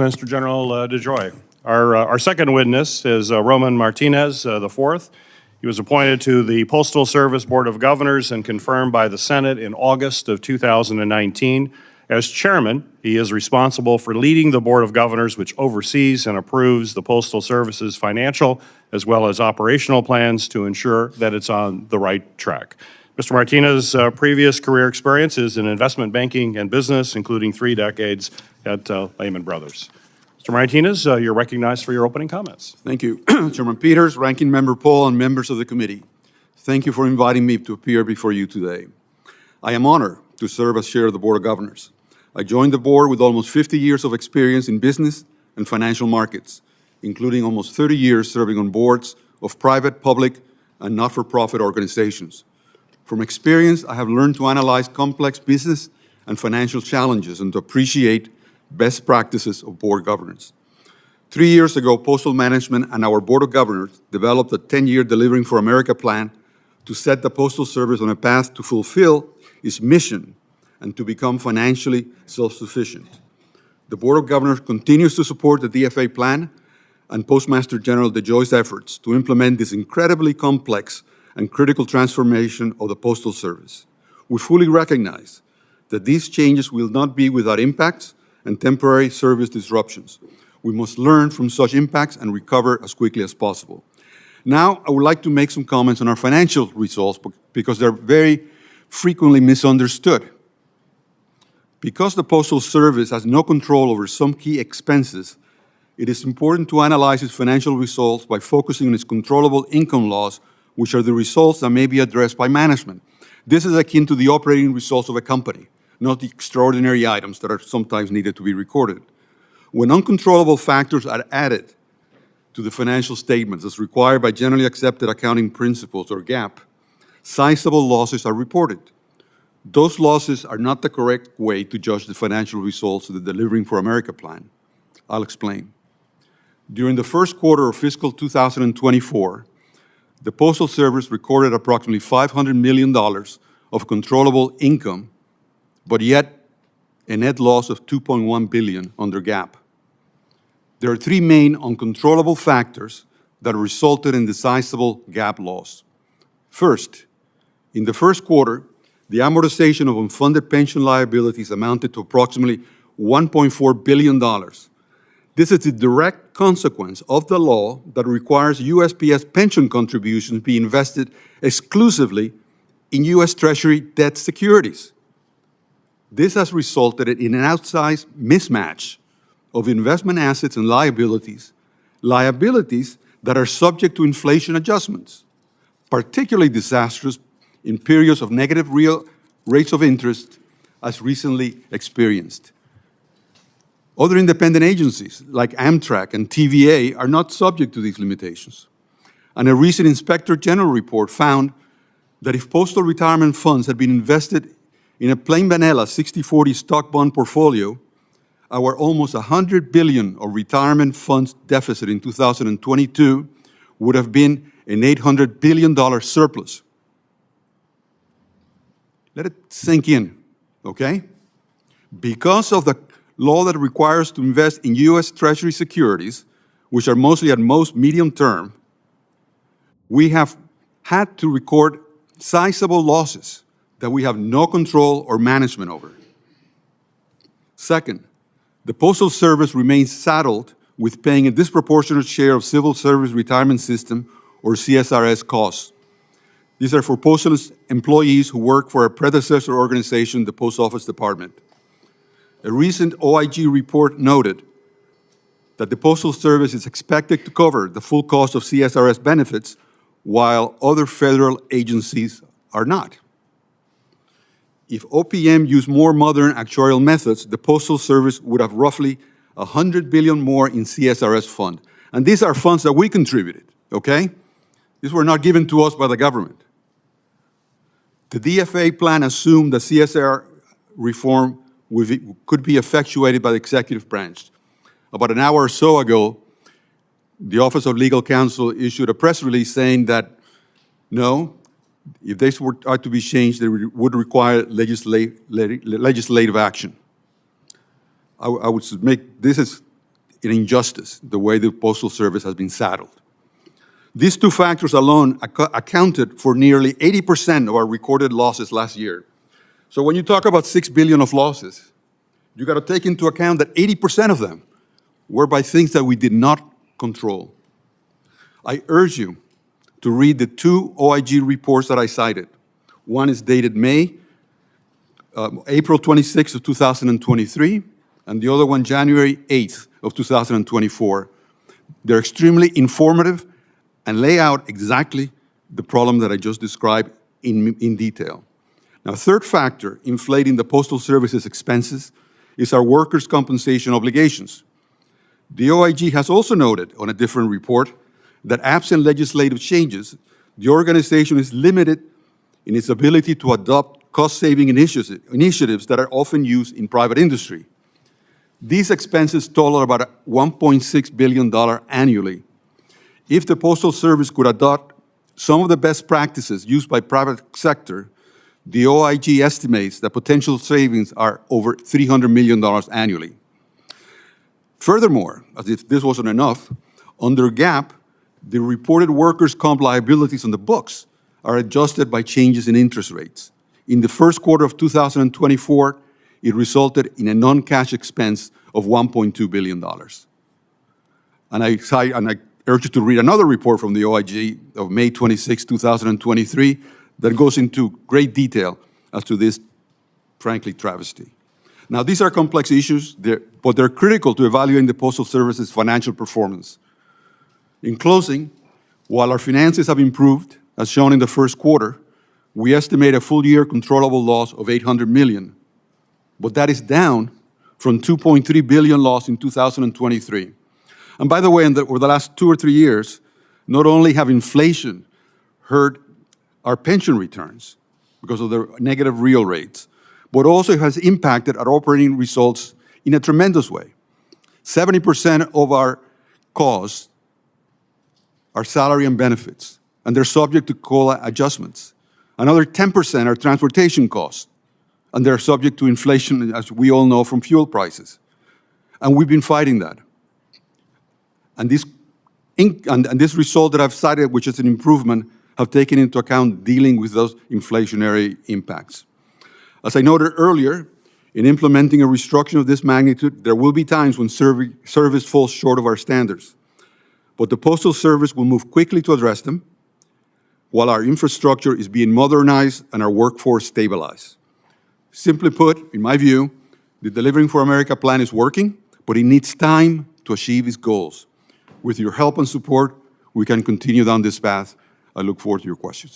Mr. General DeJoy. Our second witness is Roman Martinez, the fourth. He was appointed to the Postal Service Board of Governors and confirmed by the Senate in August of 2019. As chairman, he is responsible for leading the Board of Governors, which oversees and approves the Postal Service's financial as well as operational plans to ensure that it's on the right track. Mr. Martinez's previous career experience is in investment banking and business, including 3 decades at Lehman Brothers. Mr. Martinez, you're recognized for your opening comments. Thank you. Chairman Peters, Ranking Member Paul, and members of the committee. Thank you for inviting me to appear before you today. I am honored to serve as chair of the Board of Governors. I joined the board with almost 50 years of experience in business and financial markets, including almost 30 years serving on boards of private, public, and not-for-profit organizations. From experience, I have learned to analyze complex business and financial challenges and to appreciate best practices of board governance. 3 years ago, Postal Management and our Board of Governors developed a 10-year Delivering for America plan to set the Postal Service on a path to fulfill its mission and to become financially self-sufficient. The Board of Governors continues to support the DFA plan and Postmaster General DeJoy's efforts to implement this incredibly complex and critical transformation of the Postal Service. We fully recognize that these changes will not be without impacts and temporary service disruptions. We must learn from such impacts and recover as quickly as possible. Now, I would like to make some comments on our financial results because they're very frequently misunderstood. Because the Postal Service has no control over some key expenses, it is important to analyze its financial results by focusing on its controllable income loss, which are the results that may be addressed by management. This is akin to the operating results of a company, not the extraordinary items that are sometimes needed to be recorded. When uncontrollable factors are added to the financial statements as required by generally accepted accounting principles or GAAP, sizable losses are reported. Those losses are not the correct way to judge the financial results of the Delivering for America plan. I'll explain. During the first quarter of fiscal 2024, the Postal Service recorded approximately $500 million of controllable income, but yet a net loss of $2.1 billion under GAAP. There are 3 main uncontrollable factors that resulted in the sizable GAAP loss. First, in the first quarter, the amortization of unfunded pension liabilities amounted to approximately $1.4 billion. This is the direct consequence of the law that requires USPS pension contributions be invested exclusively in U.S. Treasury debt securities. This has resulted in an outsized mismatch of investment assets and liabilities that are subject to inflation adjustments, particularly disastrous in periods of negative real rates of interest as recently experienced. Other independent agencies like Amtrak and TVA are not subject to these limitations. And a recent Inspector General report found that if postal retirement funds had been invested in a plain vanilla 60-40 stock bond portfolio, our almost $100 billion of retirement funds deficit in 2022 would have been an $800 billion surplus. Let it sink in, okay? Because of the law that requires to invest in U.S. Treasury securities, which are mostly at most medium term, we have had to record sizable losses that we have no control or management over. Second, the Postal Service remains saddled with paying a disproportionate share of Civil Service Retirement System, or CSRS, costs. These are for postal employees who work for a predecessor organization, the Post Office Department. A recent OIG report noted that the Postal Service is expected to cover the full cost of CSRS benefits, while other federal agencies are not. If OPM used more modern actuarial methods, the Postal Service would have roughly $100 billion more in CSRS fund. And these are funds that we contributed, okay? These were not given to us by the government. The DFA plan assumed that CSR reform could be effectuated by the executive branch. About an hour or so ago, the Office of Legal Counsel issued a press release saying that, no, if this are to be changed, they would require legislative action. I would submit this is an injustice, the way the Postal Service has been saddled. These two factors alone accounted for nearly 80% of our recorded losses last year. So when you talk about $6 billion of losses, you got to take into account that 80% of them were by things that we did not control. I urge you to read the two OIG reports that I cited. One is dated April 26th of 2023, and the other one January 8th of 2024. They're extremely informative and lay out exactly the problem that I just described in detail. Now, a third factor inflating the Postal Service's expenses is our workers' compensation obligations. The OIG has also noted on a different report that absent legislative changes, the organization is limited in its ability to adopt cost-saving initiatives that are often used in private industry. These expenses total about $1.6 billion annually. If the Postal Service could adopt some of the best practices used by private sector, the OIG estimates that potential savings are over $300 million annually. Furthermore, as if this wasn't enough, under GAAP, the reported workers' comp liabilities on the books are adjusted by changes in interest rates. In the first quarter of 2024, it resulted in a non-cash expense of $1.2 billion. And I urge you to read another report from the OIG of May 26, 2023, that goes into great detail as to this, frankly, travesty. Now, these are complex issues, but they're critical to evaluating the Postal Service's financial performance. In closing, while our finances have improved, as shown in the first quarter, we estimate a full-year controllable loss of $800 million, but that is down from $2.3 billion loss in 2023. And by the way, over the last 2 or 3 years, not only have inflation hurt our pension returns because of the negative real rates, but also has impacted our operating results in a tremendous way. 70% of our costs are salary and benefits, and they're subject to COLA adjustments. Another 10% are transportation costs, and they're subject to inflation, as we all know, from fuel prices. And we've been fighting that. And this result that I've cited, which is an improvement, have taken into account dealing with those inflationary impacts. As I noted earlier, in implementing a restructuring of this magnitude, there will be times when service falls short of our standards. But the Postal Service will move quickly to address them, while our infrastructure is being modernized and our workforce stabilized. Simply put, in my view, the Delivering for America plan is working, but it needs time to achieve its goals. With your help and support, we can continue down this path. I look forward to your questions.